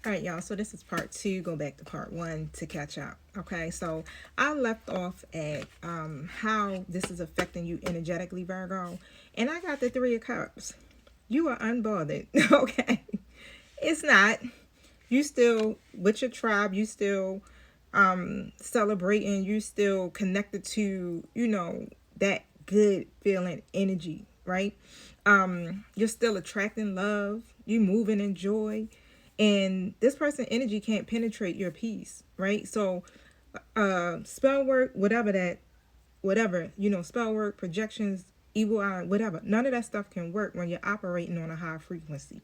All right, y'all. So this is part two. Go back to part one to catch up. Okay. So I left off at how this is affecting you energetically, Virgo, and I got the Three of Cups. You are unbothered. Okay. It's not. You still with your tribe. You still celebrating. You still connected to that good feeling energy, right? You're still attracting love. You moving in joy, and this person energy can't penetrate your peace, right? So spell work, whatever, spell work, projections, evil eye, whatever, none of that stuff can work when you're operating on a high frequency.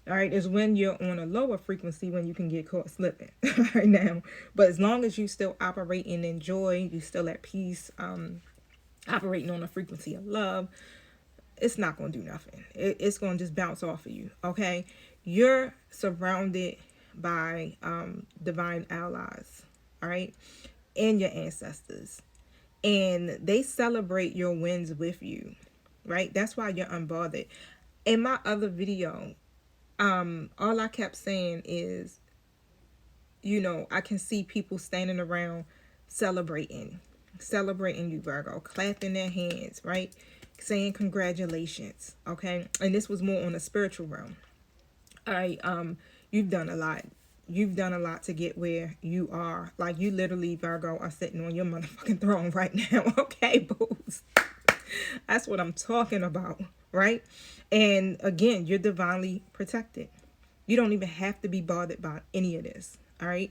All right, it's when you're on a lower frequency when you can get caught slipping right now. But as long as you still operating in joy, you still at peace, operating on a frequency of love, it's not going to do nothing. It's going to just bounce off of you. Okay, you're surrounded by divine allies, all right, and your ancestors, and they celebrate your wins with you, right? That's why you're unbothered. In my other video, all I kept saying is, I can see people standing around celebrating you, Virgo, clapping their hands, right? Saying congratulations, okay? And this was more on a spiritual realm. All right, you've done a lot. You've done a lot to get where you are. Like, you literally, Virgo, are sitting on your motherfucking throne right now, okay, booze? That's what I'm talking about, right? And again, you're divinely protected. You don't even have to be bothered by any of this, all right?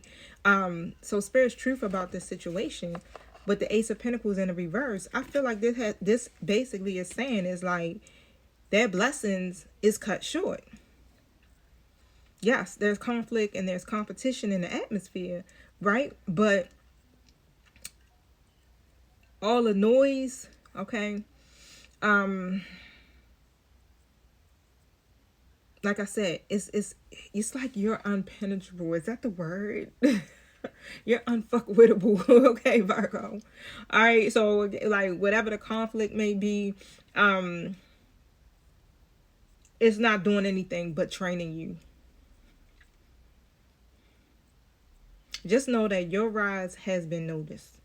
So Spirit's truth about this situation, but the Ace of Pentacles in the reverse, I feel like this basically is saying is like their blessings is cut short. Yes, there's conflict and there's competition in the atmosphere, right? But all the noise, okay? Like I said, it's like you're unpenetrable. Is that the word? You're unfuckwittable, okay, Virgo. All right, so like whatever the conflict may be, it's not doing anything but training you. Just know that your rise has been noticed.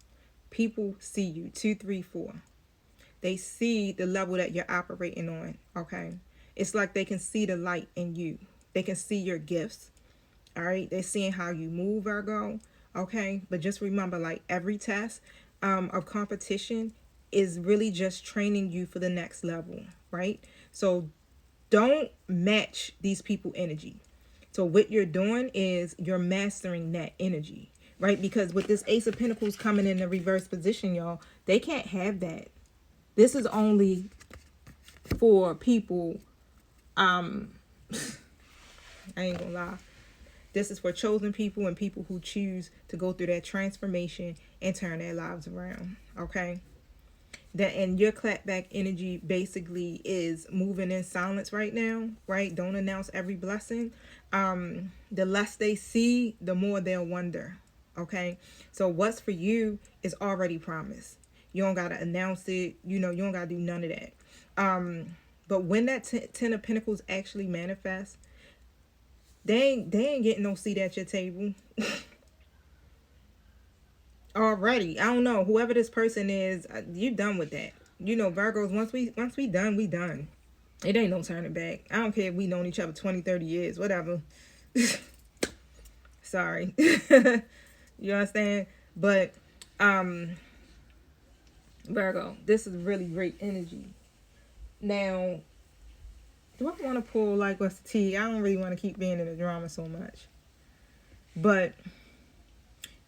People see you. 2, 3, 4. They see the level that you're operating on, okay? It's like they can see the light in you. They can see your gifts, all right? They're seeing how you move, Virgo, okay? But just remember, like, every test of competition is really just training you for the next level, right? So don't match these people energy. So what you're doing is you're mastering that energy, right? Because with this Ace of Pentacles coming in the reverse position, y'all, they can't have that. This is only for people, I ain't gonna lie. This is for chosen people and people who choose to go through that transformation and turn their lives around, okay? And your clapback energy basically is moving in silence right now, right? Don't announce every blessing. The less they see, the more they'll wonder, okay? So what's for you is already promised. You don't got to announce it. You don't got to do none of that. But when that 10 of Pentacles actually manifests, they ain't getting no seat at your table. Already. I don't know. Whoever this person is, you done with that. Virgos, once we done, we done. It ain't no turning back. I don't care if we known each other 20, 30 years, whatever. Sorry. You understand? But Virgo, this is really great energy. Now, do I want to pull like what's the tea? I don't really want to keep being in the drama so much. But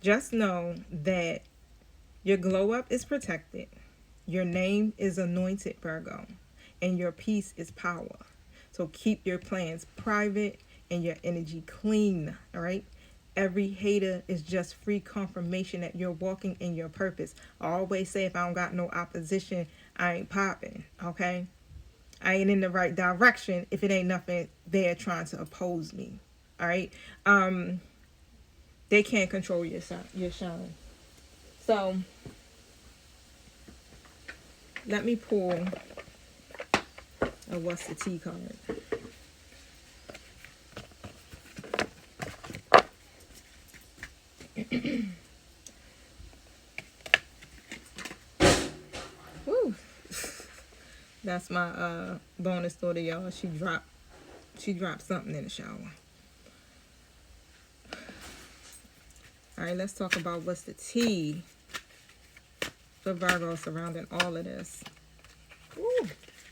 just know that your glow up is protected. Your name is anointed, Virgo. And your peace is power. So keep your plans private and your energy clean, all right? Every hater is just free confirmation that you're walking in your purpose. I always say if I don't got no opposition, I ain't popping, okay? I ain't in the right direction if it ain't nothing there trying to oppose me, all right? They can't control your shine. So let me pull a what's the tea card. Woo. That's my bonus daughter, y'all. She dropped something in the shower. All right, let's talk about what's the tea for Virgo surrounding all of this. Ooh,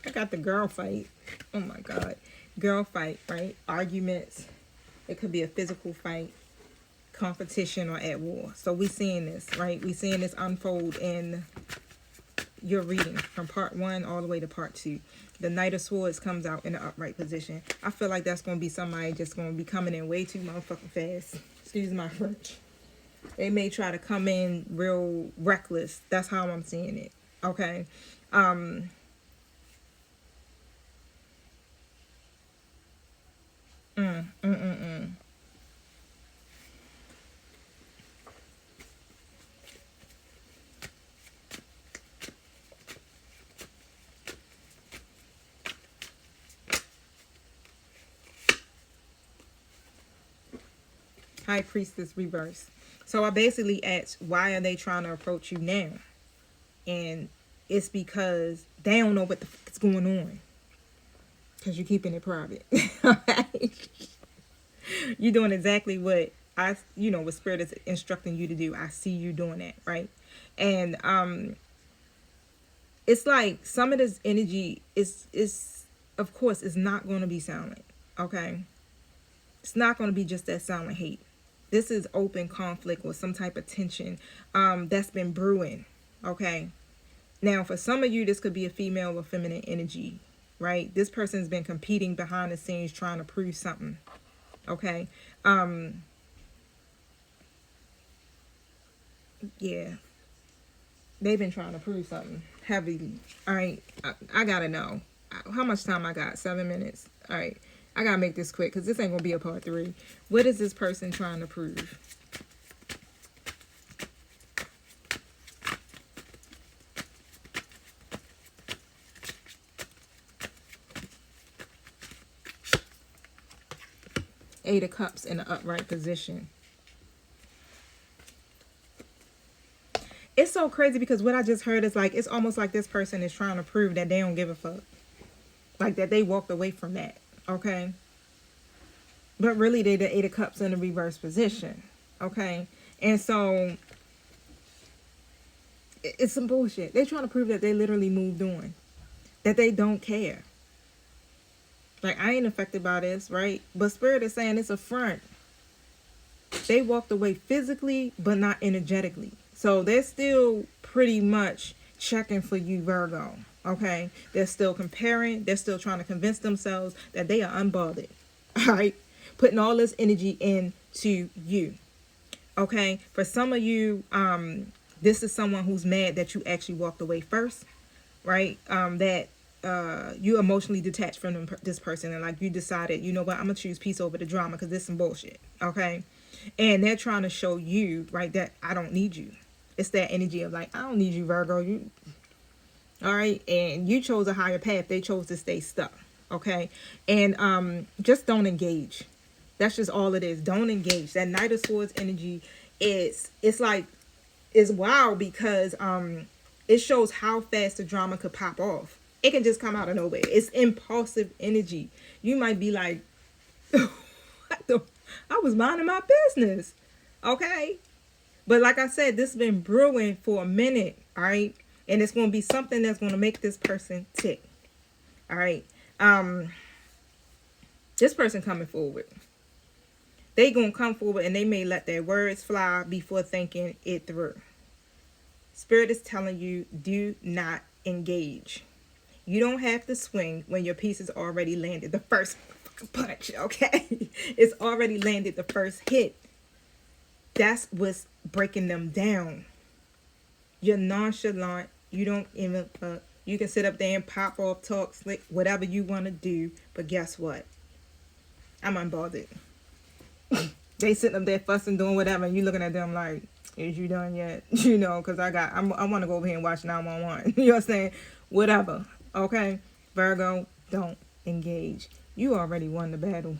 I got the girl fight. Oh my God. Girl fight, right? Arguments. It could be a physical fight, competition, or at war. So we seeing this, right? We seeing this unfold in your reading from part 1 all the way to part 2. The Knight of Swords comes out in the upright position. I feel like that's going to be somebody just going to be coming in way too motherfucking fast. Excuse my French. They may try to come in real reckless. That's how I'm seeing it. Okay. High Priestess reverse. So I basically asked, why are they trying to approach you now? And it's because they don't know what the fuck is going on. Because you're keeping it private. You're doing exactly what what Spirit is instructing you to do. I see you doing that, right? And it's like some of this energy is of course, is not going to be silent, okay? It's not going to be just that silent hate. This is open conflict or some type of tension that's been brewing, okay? Now, for some of you, this could be a female or feminine energy, right? This person's been competing behind the scenes trying to prove something, okay? Yeah. They've been trying to prove something heavily. All right, I gotta know. How much time I got? 7 minutes. All right. I gotta make this quick because this ain't gonna be a part 3. What is this person trying to prove? Eight of Cups in the upright position. It's so crazy because what I just heard is like, it's almost like this person is trying to prove that they don't give a fuck. Like that they walked away from that. Okay. But really they're the Eight of Cups in the reverse position. Okay. And so it's some bullshit. They're trying to prove that they literally moved on. That they don't care. Like, I ain't affected by this, right? But Spirit is saying it's a front. They walked away physically, but not energetically. So they're still pretty much checking for you, Virgo. Okay? They're still comparing. They're still trying to convince themselves that they are unbothered. All right? Putting all this energy into you. Okay? For some of you, this is someone who's mad that you actually walked away first. Right? That you emotionally detached from this person. And like you decided, you know what? I'm going to choose peace over the drama because this is some bullshit. Okay? And they're trying to show you, right, that I don't need you. It's that energy of like, I don't need you, Virgo. You, all right? And you chose a higher path. They chose to stay stuck. Okay? And just don't engage. That's just all it is. Don't engage. That Knight of Swords energy it's like, it's wild because it shows how fast the drama could pop off. It can just come out of nowhere. It's impulsive energy. You might be like, I was minding my business. Okay? But like I said, this has been brewing for a minute. All right? And it's going to be something that's going to make this person tick. All right? This person coming forward. They going to come forward and they may let their words fly before thinking it through. Spirit is telling you, do not engage. You don't have to swing when your piece is already landed. The first punch, okay? It's already landed the first hit. That's what's breaking them down. You're nonchalant. You don't even, you can sit up there and pop off, talk slick, whatever you want to do. But guess what? I'm unbothered. They sitting up there fussing, doing whatever, and you looking at them like, is you done yet? You know, because I want to go over here and watch 911. You know what I'm saying? Whatever. Okay? Virgo, don't engage. You already won the battle.